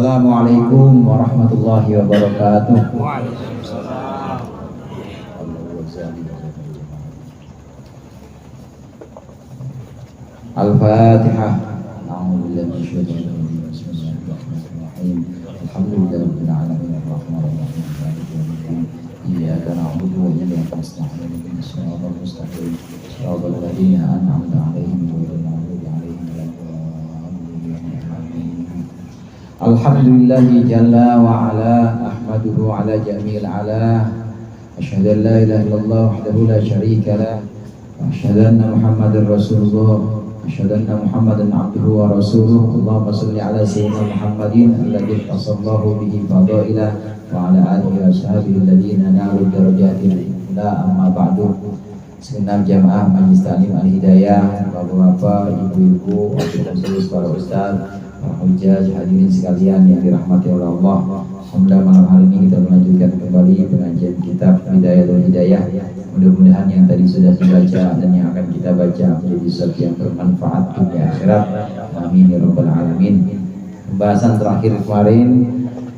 Assalamualaikum warahmatullahi wabarakatuh. Al-Fatihah. A'udzubillahi minasyaitonir rajim. Bismillahirrahmanirrahim. Alhamdulillahirabbil alamin arrahmanir rahim maliki yaumiddin. Iyyaka na'budu wa iyyaka nasta'in. Ihdinas siratal mustaqim. Shiratal ladzina an'amta 'alaihim ghairil maghdubi 'alaihim waladdallin. Alhamdulillahi jalla wa ala ahmaduhu ala jami'il ala. Asyhadu an la ilaha illallah wahdahu la syarika lah. Wa asyhadu anna Muhammadar Rasulullah. Asyhadu anna Muhammadan abduhu wa rasuluh. Allahumma shalli ala sayyidina Muhammadin alladzi tasallahu bihi fadailah wa ala alihi wa sahbihi alladhina nalu darajatil ula amma ba'du. Segenap jamaah Majelis Ta'lim Al-Hidayah, bapak-bapak, ibu-ibu, khusus para ustaz, para hujjah, hadirin sekalian yang dirahmati oleh Allah. Alhamdulillah malam hari ini kita melanjutkan kembali pengajian kitab Bidayatul Hidayah. Mudah-mudahan yang tadi sudah dibaca dan yang akan kita baca menjadi sesuatu yang bermanfaat dunia akhirat. Amin ya rabbal alamin. Pembahasan terakhir kemarin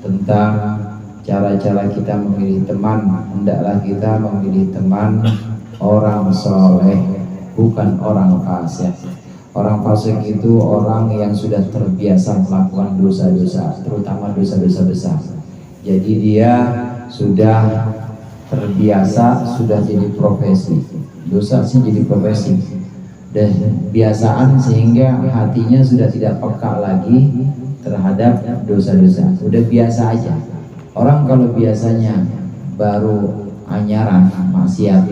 tentang cara-cara kita memilih teman. Hendaklah kita memilih teman orang soleh, bukan orang fasik. Orang fasik itu orang yang sudah terbiasa melakukan dosa-dosa, terutama dosa-dosa besar. Jadi dia sudah terbiasa, sudah jadi profesi. Dosa sih jadi profesi dan biasaan, sehingga hatinya sudah tidak peka lagi terhadap dosa-dosa. Udah biasa aja. Orang kalau biasanya baru anyaran maksiat,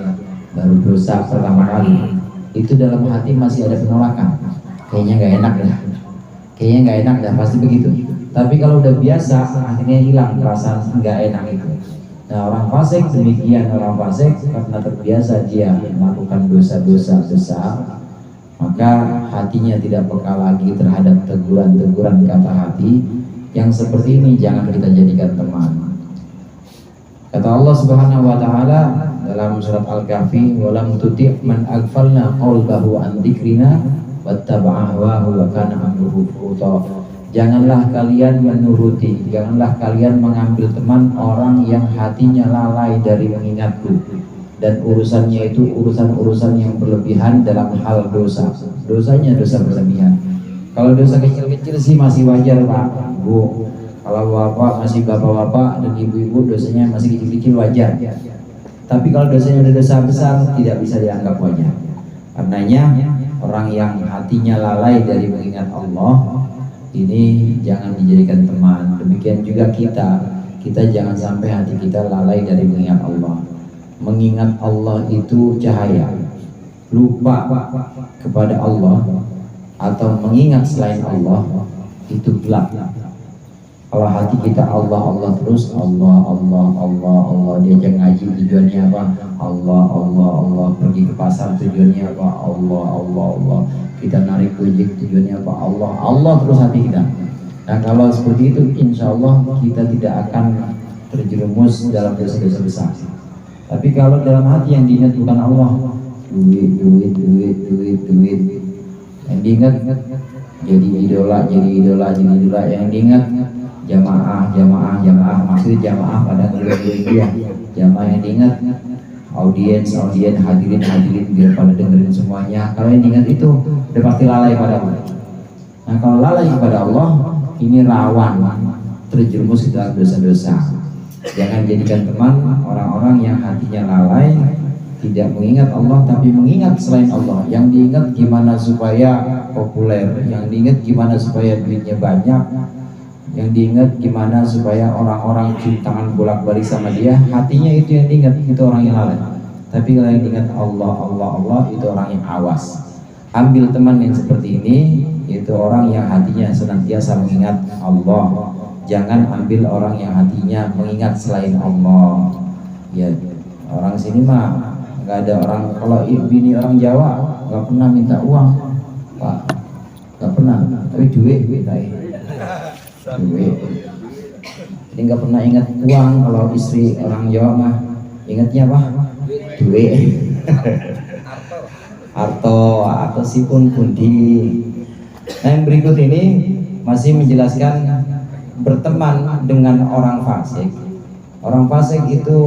baru dosa pertama kali, itu dalam hati masih ada penolakan. Kayaknya nggak enak dah. Kayaknya nggak enak dah, pasti begitu. Tapi kalau udah biasa, akhirnya hilang perasaan nggak enak itu. Nah, orang fasik demikian. Orang fasik karena terbiasa dia melakukan dosa-dosa besar, maka hatinya tidak peka lagi terhadap teguran-teguran kata hati. Yang seperti ini jangan kita jadikan teman. Kata Allah Subhanahu wa taala dalam surat Al-Kahfi, "Walam tuti' man aghfalna qalbahu an dzikrina wattaba'a hawahu wa kana amruhu furuta." Janganlah kalian menuruti, janganlah kalian mengambil teman orang yang hatinya lalai dari mengingatku, dan urusannya itu urusan-urusan yang berlebihan dalam hal dosa. Dosanya dosa berlebihan. Kalau dosa kecil-kecil sih masih wajar Pak, Bu. Kalau bapak masih bapak-bapak dan ibu-ibu dosanya masih kecil-kecil wajar. Tapi kalau dosanya ada dosa besar tidak bisa dianggap wajar. Karenanya orang yang hatinya lalai dari mengingat Allah ini jangan dijadikan teman. Demikian juga kita jangan sampai hati kita lalai dari mengingat Allah. Mengingat Allah itu cahaya. Lupa kepada Allah atau mengingat selain Allah itu gelap. Kalau hati kita Allah terus, Allah, diajak ngaji tujuannya apa? Allah, pergi ke pasar tujuannya apa? Allah, kita narik gojek tujuannya apa? Allah terus hati kita. Nah, kalau seperti itu insya Allah kita tidak akan terjerumus dalam dosa-dosa besar. Tapi kalau dalam hati yang diingat bukan Allah, duit, yang diingat jadi idola, yang diingat jamaah, maksud jamaah pada dia, jamaah yang diingat audiens, hadirin biar pada dengerin semuanya. Kalau yang diingat itu udah pasti lalai pada Allah. Nah, kalau lalai kepada Allah ini rawan terjerumus ke dalam dosa-dosa. Jangan jadikan teman orang-orang yang hatinya lalai, tidak mengingat Allah tapi mengingat selain Allah. Yang diingat gimana supaya populer, yang diingat gimana supaya duitnya banyak, yang diingat gimana supaya orang-orang cium tangan bolak-balik sama dia. Hatinya itu yang diingat, itu orang yang lalai. Tapi kalau yang diingat Allah itu orang yang awas. Ambil teman yang seperti ini, itu orang yang hatinya senantiasa mengingat Allah. Jangan ambil orang yang hatinya mengingat selain Allah. Ya, orang sini mah nggak ada orang, kalau bini orang Jawa nggak pernah minta uang Pak, nggak pernah, tapi duit minta duit. Jadi nggak pernah ingat uang. Kalau istri orang Jawa mah ingatnya apa? Duit. Harto sipun pundi. Nah, yang berikut ini masih menjelaskan berteman dengan orang fasik itu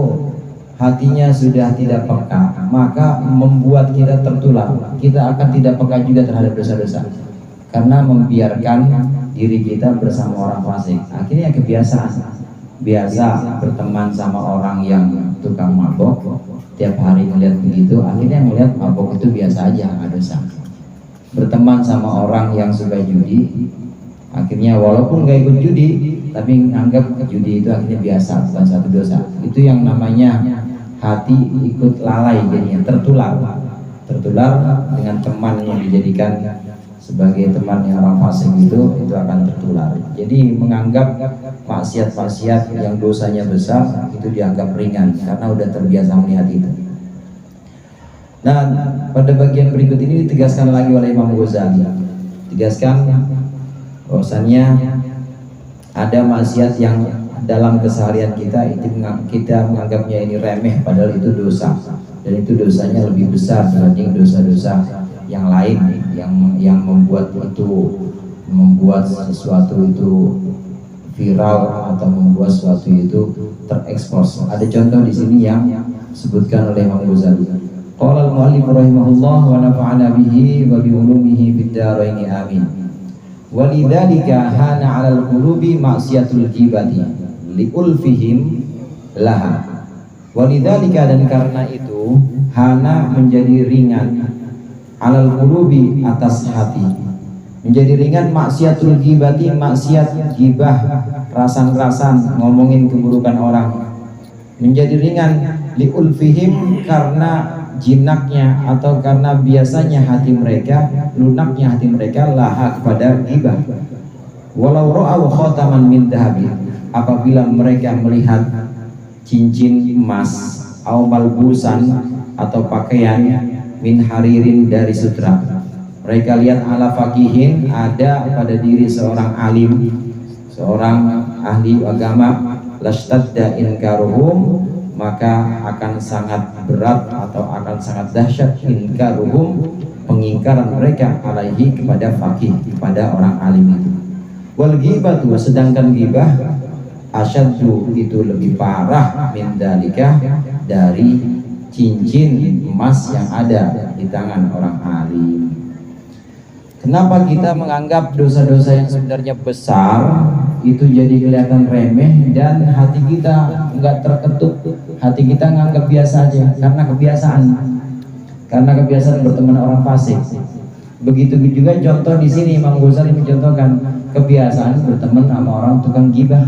hatinya sudah tidak peka, maka membuat kita tertular. Kita akan tidak peka juga terhadap dosa-dosa karena membiarkan diri kita bersama orang fasik. Akhirnya biasa berteman sama orang yang tukang mabok, tiap hari melihat begitu, akhirnya melihat mabok itu biasa aja, nggak dosa. Berteman sama orang yang suka judi, akhirnya walaupun nggak ikut judi, tapi anggap judi itu akhirnya biasa, bukan satu dosa. Itu yang namanya hati ikut lalai, jadinya tertular dengan teman yang dijadikan sebagai teman yang orang fasik itu akan tertular. Jadi menganggap maksiat-maksiat yang dosanya besar itu dianggap ringan karena udah terbiasa melihat itu. Dan pada bagian berikut ini ditegaskan lagi oleh Imam Ghazali, tegaskan bahwasannya ada maksiat yang dalam keseharian kita menganggapnya ini remeh, padahal itu dosa, dan itu dosanya lebih besar dibanding dosa-dosa yang lain yang membuat sesuatu itu viral atau membuat sesuatu itu terekspos. Ada contoh di sini yang disebutkan oleh Imam Ghazali. Qala al-mu'allif rahimahullah wa nafa'ana bihi wa bi ulumihi fid dharain amin. Walidzalika hana 'alal qulubi ma'siyatul ghibati liulfihim laha. Walidzalika, dan karena itu hana menjadi ringan, 'alal qulubi atas hati, menjadi ringan maksiatul ghibati, maksiat ghibah, rasan-rasan ngomongin keburukan orang, menjadi ringan liulfihim karena jinaknya atau karena biasanya hati mereka, lunaknya hati mereka laha kepada ghibah. Walau ra'aw khataman min dhahabi, apabila mereka melihat cincin emas, au malbusan atau pakaian min haririn dari sutra, mereka lihat ala faqihin, ada pada diri seorang alim, seorang ahli agama, lastadda inkaruhum, maka akan sangat berat atau akan sangat dahsyat inkaruhum, pengingkaran mereka alaihi kepada faqih, kepada orang alim itu. Wal ghibatu, sedangkan ghibah asyaddu, itu lebih parah min dalika, dari cincin emas yang ada di tangan orang alim. Kenapa kita menganggap dosa-dosa yang sebenarnya besar itu jadi kelihatan remeh dan hati kita enggak terketuk, hati kita nganggap biasa aja karena kebiasaan berteman orang fasik. Begitu juga contoh di sini Imam Ghazali mencontohkan kebiasaan berteman sama orang tukang gibah,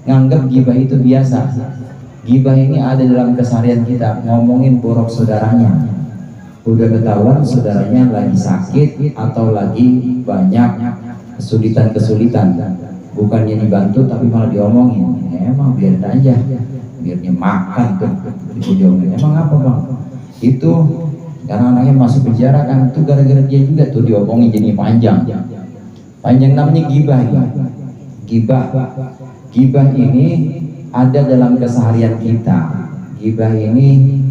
nganggap gibah itu biasa. Gibah ini ada dalam keseharian kita, ngomongin borok saudaranya. Udah ketahuan saudaranya lagi sakit atau lagi banyak kesulitan, bukannya dibantu tapi malah diomongin. Emang biarin aja, biarnya makan tuh diomongin. Emang apa bang? Itu karena anaknya masuk penjara kan, itu gara-gara dia juga tuh diomongin jadi panjang namanya gibah. Gibah ini ada dalam keseharian kita. Gibah ini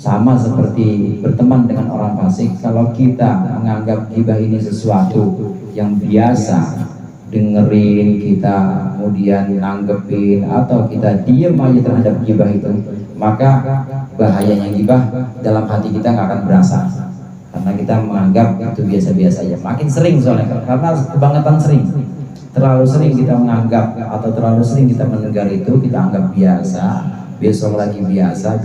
sama seperti berteman dengan orang fasik. Kalau kita menganggap gibah ini sesuatu yang biasa, dengerin, kita kemudian nanggepin atau kita diam aja terhadap gibah itu, maka bahayanya gibah dalam hati kita nggak akan berasa, karena kita menganggap itu biasa-biasa aja. Makin sering soalnya, karena kebangetan sering, terlalu sering kita menganggap atau terlalu sering kita mendengar itu, kita anggap biasa, besok lagi biasa,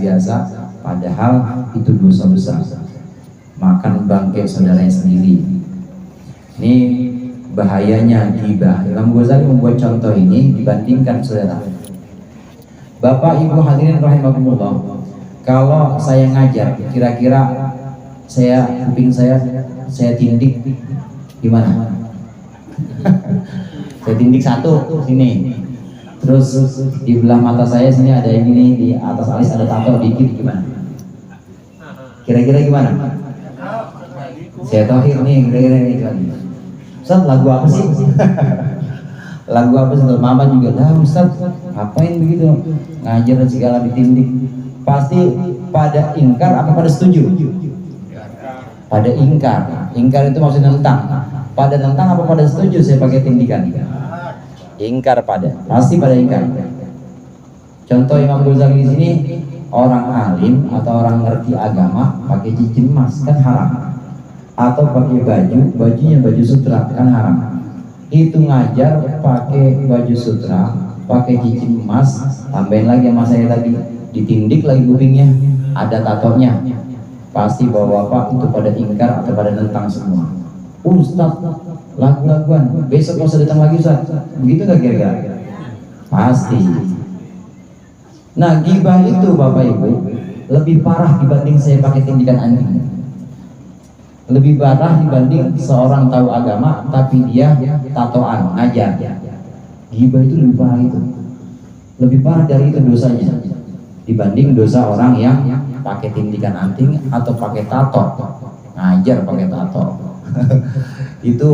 padahal itu dosa besar. Makan bangkai saudaranya sendiri. Ini bahayanya ghibah. Imam Ghazali membuat contoh ini dibandingkan saudara. Bapak Ibu hadirin rahimakumullah, kalau saya ngajar, kira-kira kuping saya tindik gimana? Saya tindik satu sini, terus di belah mata saya sini ada yang ini, di atas alis ada tato dikit, gimana? Kira-kira gimana? Saya tohir nih, kira-kira ini gimana? Ustaz, lagu apa sih? Lagu apa sih? Mama juga, Ustaz, ngapain begitu? Ngajar segala ditindik. Pasti pada ingkar apa pada setuju? Pada ingkar. Ingkar itu maksudnya nentang. Pada nentang apa pada setuju saya pakai tindikan? Ingkar pasti pada ingkar. Contoh Imam Ghazali di sini, orang alim atau orang ngerti agama pakai cincin emas kan haram, atau pakai bajunya baju sutra kan haram. Itu ngajar pakai baju sutra, pakai cincin emas, tambahin lagi sama saya tadi, ditindik lagi kupingnya, ada tatonya, pasti bapak-bapak itu pada ingkar atau pada nentang semua. Ustaz, lagu-laguan, besok mau datang lagi Ustaz, begitu gak kira-kira? Pasti. Nah, gibah itu Bapak Ibu lebih parah dibanding saya pakai tindikan anjing. Lebih parah dibanding seorang tahu agama tapi dia tatoan, ngajar. Gibah itu lebih parah itu. Lebih parah dari itu dosanya dibanding dosa orang yang pakai tindikan anjing atau pakai tato, ngajar pakai tato. Itu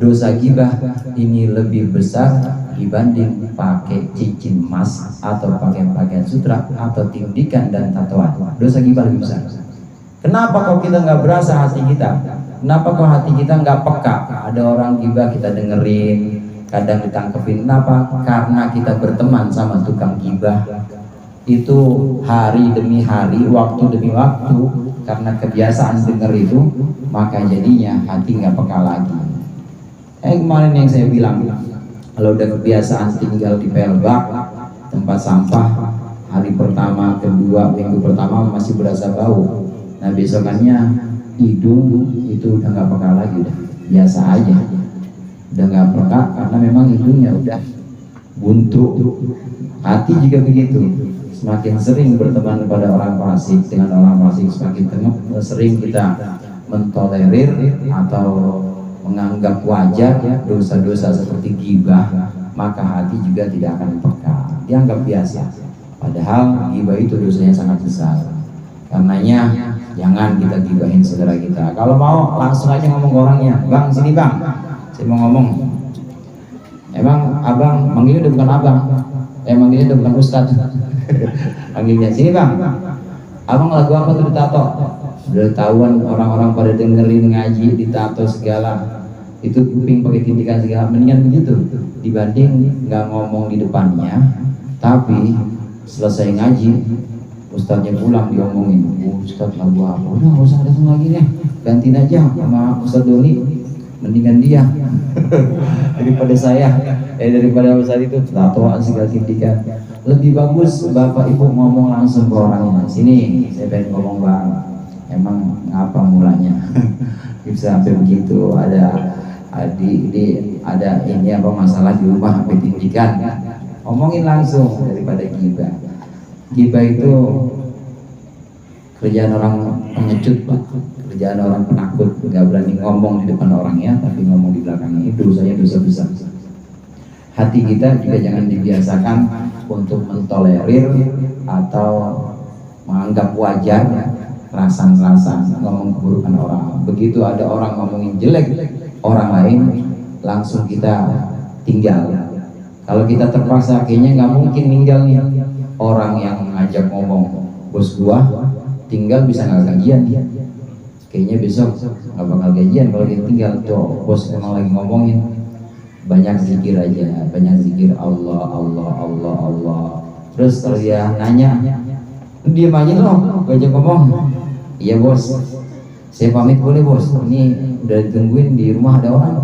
dosa gibah ini lebih besar dibanding pakai cincin emas atau pakai pakaian sutra atau tindikan dan tatoan. Dosa gibah lebih besar. Kenapa kok kita nggak berasa hati kita? Kenapa kok hati kita nggak peka? Ada orang gibah kita dengerin, kadang ditangkepin. Kenapa? Karena kita berteman sama tukang gibah. Itu hari demi hari, waktu demi waktu, karena kebiasaan denger itu, maka jadinya hati nggak peka lagi. Kemarin yang saya bilang, kalau udah kebiasaan tinggal di pelbak, tempat sampah, hari pertama, kedua, minggu pertama masih berasa bau. Nah besokannya hidung itu udah nggak peka lagi, udah biasa aja, udah nggak peka karena memang hidungnya udah buntu. Hati juga begitu. Semakin sering berteman pada orang fasik, dengan orang fasik semakin sering kita mentolerir atau menganggap wajar dosa-dosa seperti ghibah, maka hati juga tidak akan peka, dianggap biasa. Padahal ghibah itu dosanya sangat besar. Karenanya jangan kita gibahin saudara kita. Kalau mau langsung aja ngomong ke orangnya, bang sini bang, saya mau ngomong. Emang abang manggilnya udah bukan abang, manggilnya udah bukan ustadz. Panggilnya sini bang, abang lagu apa tuh ditato? Udah tahuan orang-orang pada dengerin ngaji ditato segala, itu kuping pakai tindikan segala. Mendingan begitu dibanding nggak ngomong di depannya, tapi selesai ngaji ustadznya pulang diomongin, ustadz lagu apa? Udah nggak usah datang lagi deh, gantiin aja sama ustadz Doni, mendingan dia daripada saya, daripada ustadz itu tatoan segala tindikan. Lebih bagus Bapak Ibu ngomong langsung ke orangnya. Sini saya pengen ngomong bang, emang ngapa mulanya bisa sampai begitu, ada ini apa masalah di rumah sampai tindikan, ngomongin langsung daripada gibah. Gibah itu kerjaan orang pengecut Pak, kerjaan orang penakut, nggak berani ngomong di depan orangnya tapi ngomong di belakangnya. Itu dosanya dosa besar. Hati kita juga jangan dibiasakan untuk mentolerir atau menganggap wajar rasan-rasan ngomong keburukan orang. Begitu ada orang ngomongin jelek orang lain, langsung kita tinggal. Kalau kita terpaksa, kayaknya nggak mungkin ninggal nih. Orang yang ngajak ngomong bos gua tinggal bisa nggak gajian dia, kayaknya besok nggak bakal gajian kalau kita tinggal. Tuh bos emang lagi ngomongin, banyak zikir aja, banyak zikir Allah Allah Allah Allah. Terus kalau dia nanya, diam aja loh, gajah ngomong. Iya bos, saya pamit boleh bos, ini udah ditungguin di rumah ada orang.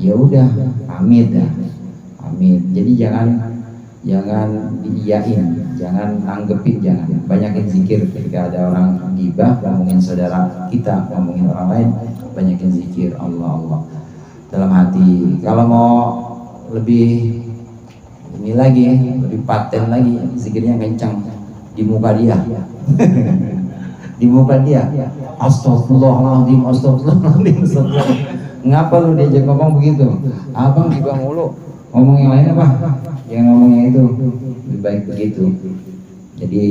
Ya udah, pamit dah, pamit. Jadi jangan diiyain, jangan nanggepin, jangan banyakin zikir. Ketika ada orang gibah, ngomongin saudara kita, ngomongin orang lain, banyakin zikir Allah Allah dalam hati. Kalau mau lebih ini lagi, lebih paten lagi, zikirnya kencang di muka dia. Di muka dia, astagfirullahaladzim, astagfirullahaladzim, astagfirullahaladzim. Ngapa lu diajak ngomong begitu? Abang gibah mulu, ngomong yang lain apa? Yang ngomongnya itu lebih baik begitu. Jadi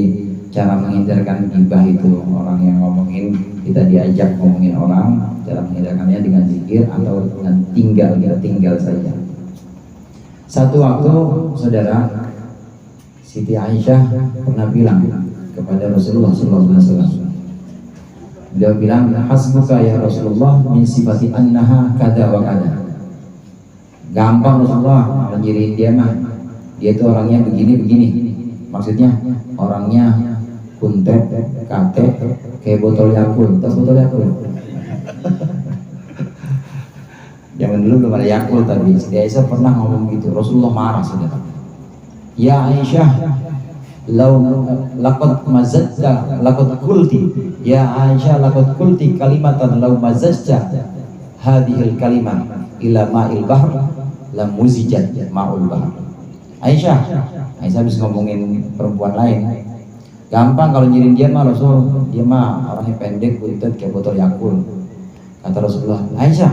cara menghindarkan gibah itu, orang yang ngomongin, kita diajak ngomongin orang, cara menghindarkannya dengan zikir atau dengan kita tinggal saja. Satu waktu saudara Siti Aisyah pernah bilang kepada Rasulullah SAW. Beliau bilang, hasbuka ya Rasulullah min sifati annaha kada wa kada. Gampang Rasulullah nyiriin dia mah. Dia itu orangnya begini-begini. Maksudnya orangnya kuntet, kate, kayak botol Yakult. Tahu botol Yakult? Zaman dulu belum ada Yakult, tapi Siti Aisyah pernah ngomong gitu. Rasulullah marah sudah. Ya Aisyah, laqad mazajta laqad qulti ya Aisyah laqad qulti kalimatan law mazajta hadhil kalimat ila ma'il bahr lam muzijat ma'ul bahr. Aisyah bisa ngomongin perempuan lain. Gampang kalau nyirin dia mah Rasul, dia mah orangnya pendek, kuntet kayak botol Yakult. Kata Rasulullah, Aisyah,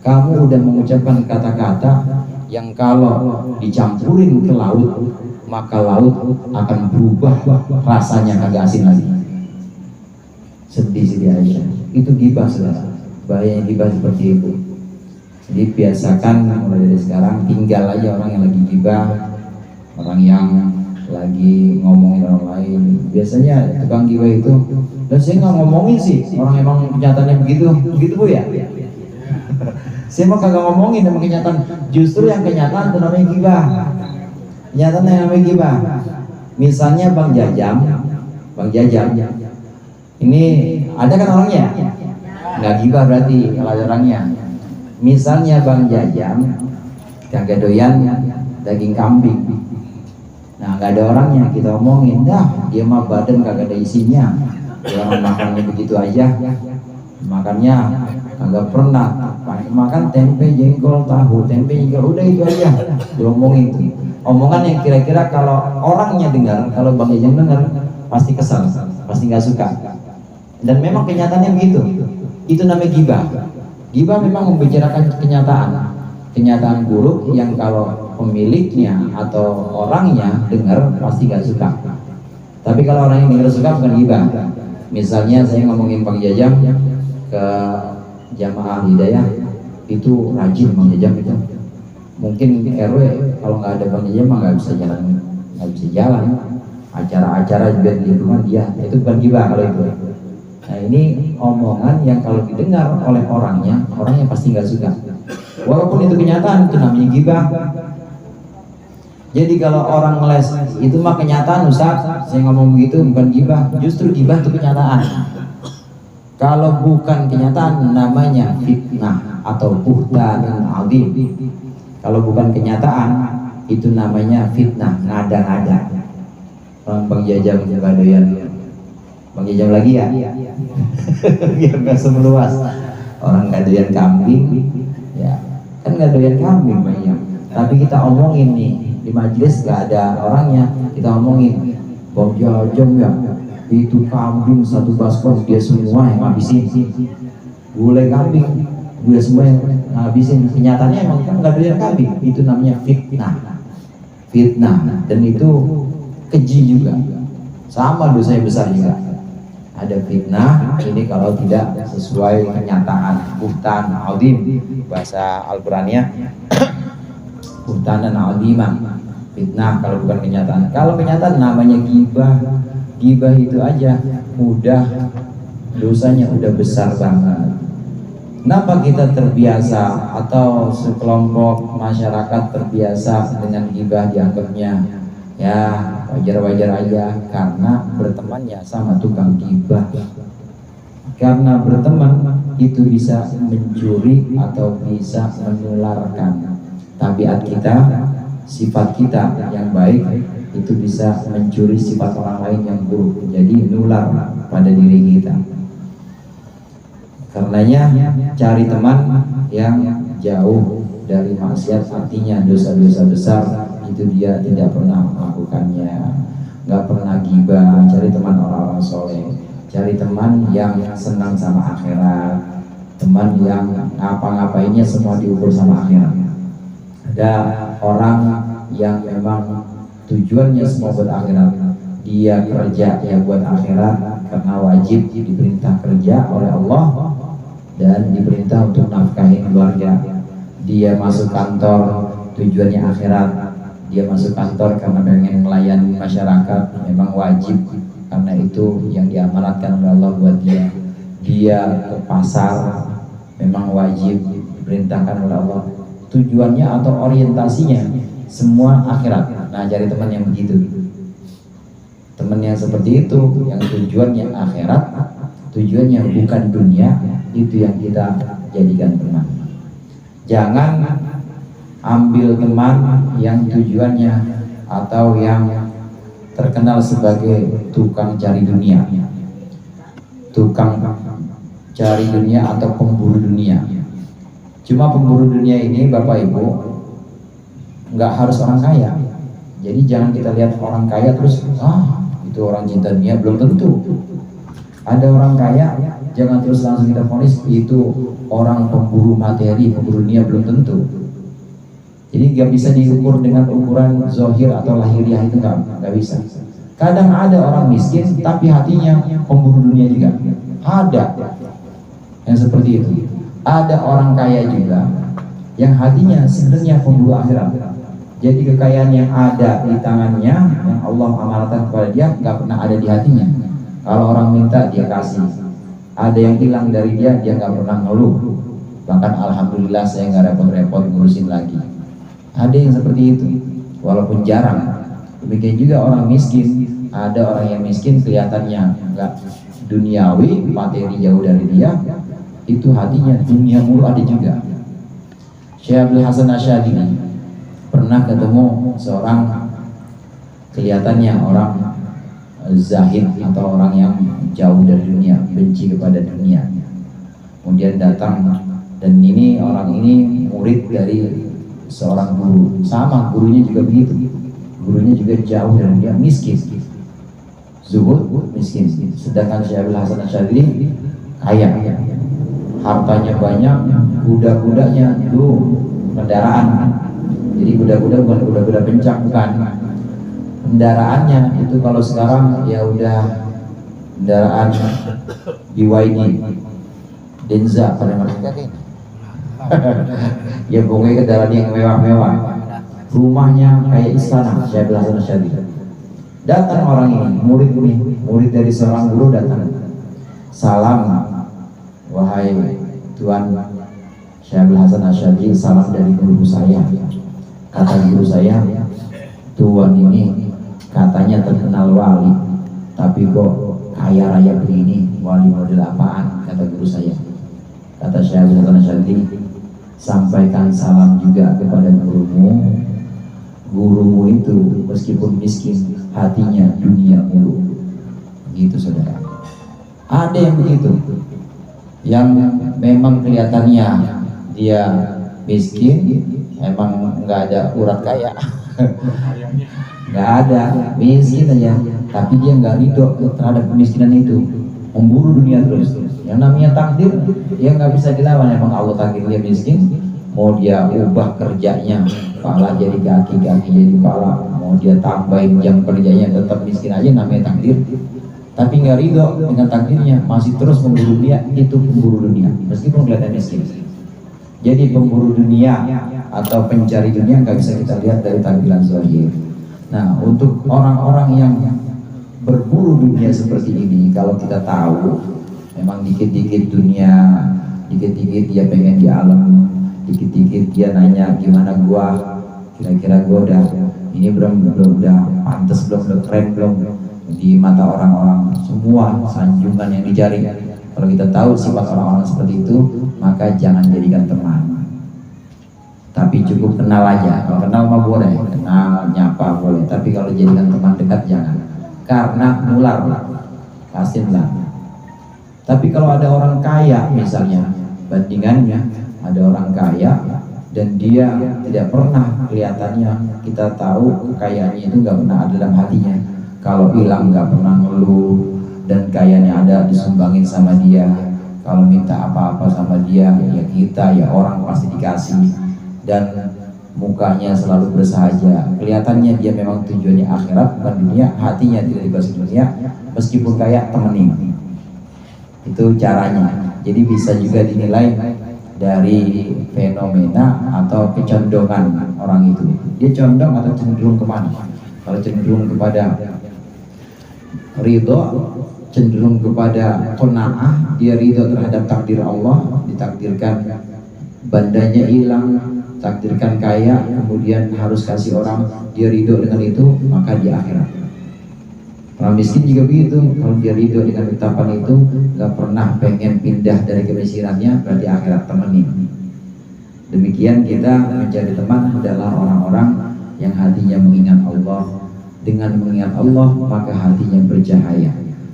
kamu udah mengucapkan kata-kata yang kalau dicampurin ke laut, maka laut akan berubah rasanya kagak asin lagi. Sedih sih dia Aisyah. Itu gibah, saudara. Bahayanya gibah seperti itu. Jadi biasakan mulai dari sekarang, tinggal aja orang yang lagi gibah, orang yang lagi ngomongin orang lain. Biasanya tukang gibah itu, dan saya nggak ngomongin sih, orang emang kenyataannya begitu Bu ya. Saya mah kagak ngomongin emang kenyataan. Justru yang kenyataan itu namanya gibah. Kenyataan yang namanya gibah. Misalnya Bang Jajam, ini ada kan orangnya? Nggak gibah berarti kalau ada orangnya. Misalnya Bang Jajam kagak doyan daging kambing. Nah, nggak ada orangnya, kita omongin, dah dia mah badan kagak ada isinya, dia makannya begitu aja, makannya kagak pernah makan tempe jengkol tahu, tempe jengkol udah itu aja, diomongin tuh. Omongan yang kira-kira kalau orangnya dengar, kalau Bang Jajang dengar pasti kesal, pasti nggak suka. Dan memang kenyataannya begitu. Itu namanya gibah. Gibah memang membicarakan kenyataan buruk yang kalau pemiliknya atau orangnya dengar pasti gak suka. Tapi kalau orang yang dengar suka bukan gibah. Misalnya saya ngomongin Bang Jajam ke jamaah hidayah, itu rajin Bang Jajam itu. Mungkin RW kalau nggak ada Bang Jajam mah nggak bisa jalan. Acara-acara juga di lingkungan dia, itu bukan gibah kalau itu. Nah ini omongan yang kalau didengar oleh orangnya pasti nggak suka. Walaupun itu kenyataan, itu namanya gibah. Jadi kalau orang ngeles itu mah kenyataan Ustaz, saya ngomong begitu bukan gibah. Justru gibah itu kenyataan. Kalau bukan kenyataan namanya fitnah atau buhtanun adzim. Kalau bukan kenyataan itu namanya fitnah, ngada-ngada. Orang Bang Jajam juga doyan. Bang Jajam lagi ya? Biar nggak semeluas. Orang nggak doyan kambing, ya kan nggak doyan kambing banyak. Tapi kita omongin nih di majelis nggak ada orangnya, kita omongin Bang Jajam ya, itu kambing satu baskom dia semua yang ngabisin. Gulai kambing dia semua yang ngabisin. Kenyataannya emang kan nggak doyan kambing. Itu namanya fitnah, dan itu keji juga, sama dosa yang besar juga. Ada fitnah ini kalau tidak sesuai kenyataan, buhtan adzim bahasa Al-Qur'annya. Buhtanan adziman, fitnah kalau bukan kenyataan. Kalau kenyataan namanya gibah. Gibah itu aja udah dosanya udah besar banget. Kenapa kita terbiasa atau sekelompok masyarakat terbiasa dengan gibah, dianggapnya ya wajar-wajar aja karena bertemannya sama tukang gibah. Karena berteman itu bisa mencuri atau bisa menularkan tabiat kita, sifat kita yang baik itu bisa mencuri sifat orang lain yang buruk, jadi nular pada diri kita. Karenanya cari teman yang jauh dari maksiat, artinya dosa-dosa besar itu dia tidak pernah melakukannya, nggak pernah gibah. Cari teman orang-orang soleh, cari teman yang senang sama akhirat, teman yang ngapa-ngapainnya semua diukur sama akhirat. Ada orang yang memang tujuannya semua buat akhirat, dia kerja ya buat akhirat karena wajib diperintah kerja oleh Allah dan diperintah untuk nafkahin keluarga. Dia masuk kantor tujuannya akhirat, dia masuk kantor karena pengen melayani masyarakat, memang wajib karena itu yang diamanatkan oleh Allah buat dia. Dia ke pasar memang wajib diperintahkan oleh Allah. tujuannya atau orientasinya semua akhirat. Nah, cari teman yang begitu, teman yang seperti itu, yang tujuannya akhirat, tujuannya bukan dunia, itu yang kita jadikan teman. Jangan ambil teman yang tujuannya atau yang terkenal sebagai tukang cari dunia, tukang cari dunia atau pemburu dunia. Cuma pemburu dunia ini Bapak Ibu nggak harus orang kaya. Jadi jangan kita lihat orang kaya terus itu orang cinta dunia, belum tentu. Ada orang kaya, jangan terus langsung kita vonis itu orang pemburu materi, pemburu dunia, belum tentu. Jadi nggak bisa diukur dengan ukuran zohir atau lahiriah, itu nggak bisa. Kadang ada orang miskin tapi hatinya pemburu dunia juga, ada yang seperti itu. Ada orang kaya juga yang hatinya sebenarnya pemburu akhirat. Jadi kekayaan yang ada di tangannya, yang Allah amanatkan kepada dia, nggak pernah ada di hatinya. Kalau orang minta dia kasih, ada yang hilang dari dia nggak pernah ngeluh. Bahkan alhamdulillah saya nggak repot-repot ngurusin lagi. Ada yang seperti itu, walaupun jarang. Demikian juga orang miskin. Ada orang yang miskin kelihatannya nggak duniawi, materi jauh dari dia, itu hatinya dunia mulu, ada juga. Syekh Abdul Hasan Asy'adili pernah ketemu seorang kelihatannya orang zahid atau orang yang jauh dari dunia, benci kepada dunia. Kemudian datang, dan ini orang ini murid dari seorang guru, sama gurunya juga begitu. Gurunya juga jauh dari dia, miskin, zuhud, miskin. Sedangkan Syekh Abdul Hasan Asy'adili kaya, hartanya banyak, kuda-kudanya itu kendaraan. Jadi kuda-kuda bukan kuda-kuda pencak, bukan. Kendaraannya itu kalau sekarang ya udah kendaraan BYD, Denza pada mereka ya pokoknya kendaraan yang mewah-mewah. Rumahnya kayak istana. Syekh Abdul Hasan Asy'adili. Datang orang ini, murid dari seorang guru datang. Salam, wahai Tuan Syekh Abdul Hasan Asy'adili, salam dari guru saya. Kata guru saya, Tuan ini katanya terkenal wali, tapi kok kaya raya begini, wali model apaan? Kata guru saya. Kata Syekh Abdul Hasan Asy'adili, sampaikan salam juga kepada gurumu. Gurumu itu meskipun miskin, hatinya dunia mulu. Begitu saudara. Ada yang begitu, yang memang kelihatannya dia miskin, emang nggak ada urat kaya, nggak ada, miskin aja, tapi dia nggak ridho terhadap kemiskinan itu, memburu dunia terus. Yang namanya takdir, dia nggak bisa dilawan. Emang Allah takdir dia miskin, mau dia ubah kerjanya, kepala jadi kaki, kaki jadi kepala, mau dia tambahin jam kerjanya, tetap miskin aja, namanya takdir. Tapi nggak ridho dengan takdirnya, masih terus memburu dunia, itu pemburu dunia, meskipun kelihatan miskin. Jadi pemburu dunia atau pencari dunia nggak bisa kita lihat dari tampilan zahir. Nah, untuk orang-orang yang berburu dunia seperti ini, kalau kita tahu memang dikit-dikit dunia, dikit-dikit dia pengen di alam, dikit-dikit dia nanya gimana gua, kira-kira gua udah ini belum udah pantas belum, udah keren belum di mata orang-orang. Semua sanjungan yang dicari. Kalau kita tahu sifat orang-orang seperti itu, maka jangan jadikan teman. Tapi cukup kenal aja. Kalau kenal mah boleh, kenal, nyapa boleh. Tapi kalau jadikan teman dekat jangan. Karena nular, pasti nular. Tapi kalau ada orang kaya misalnya, bandingannya ada orang kaya dan dia tidak pernah kelihatannya, kita tahu kekayaannya itu nggak pernah ada dalam hatinya. Kalau hilang nggak pernah ngeluh, dan kayaknya ada disumbangin sama dia. Kalau minta apa-apa sama dia, ya kita, ya orang pasti dikasih. Dan mukanya selalu bersahaja, kelihatannya dia memang tujuannya akhirat bukan dunia, hatinya tidak dikasih dunia, meskipun kaya temenin. Itu caranya. Jadi bisa juga dinilai dari fenomena atau kecondongan orang itu. Dia condong atau cenderung kemana? Kalau cenderung kepada ridho, cenderung kepada qanaah, dia ridho terhadap takdir Allah, ditakdirkan bandanya hilang, takdirkan kaya, kemudian harus kasih orang, dia ridho dengan itu, maka di akhirat. Orang miskin juga begitu, kalau dia ridho dengan ucapan itu, nggak pernah pengen pindah dari kemiskirannya, berarti akhirat temenin. Demikian kita menjadi teman adalah orang-orang yang hatinya mengingat Allah. Dengan mengingat Allah maka hatinya bercahaya.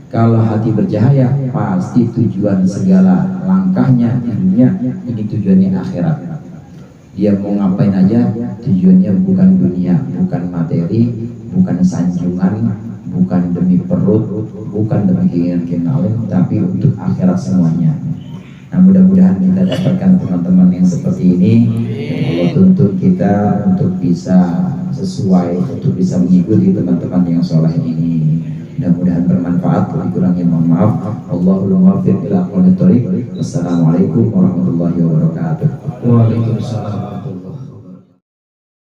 Kalau hati bercahaya, pasti tujuan segala langkahnya di dunia ini tujuannya akhirat. Dia mau ngapain aja, tujuannya bukan dunia, bukan materi, bukan sanjungan, bukan demi perut, bukan demi keinginan, tapi untuk akhirat semuanya. Nah, mudah-mudahan kita dapatkan teman-teman yang seperti ini. Allah tuntut kita untuk bisa sesuai, untuk bisa mengikuti teman-teman yang soleh ini. Mudah-mudahan bermanfaat. Kurang-kurangnya mohon maaf. Allahul muwaffiq ila aqwamit thoriq. Wassalamualaikum warahmatullahi wabarakatuh. Waalaikumsalam.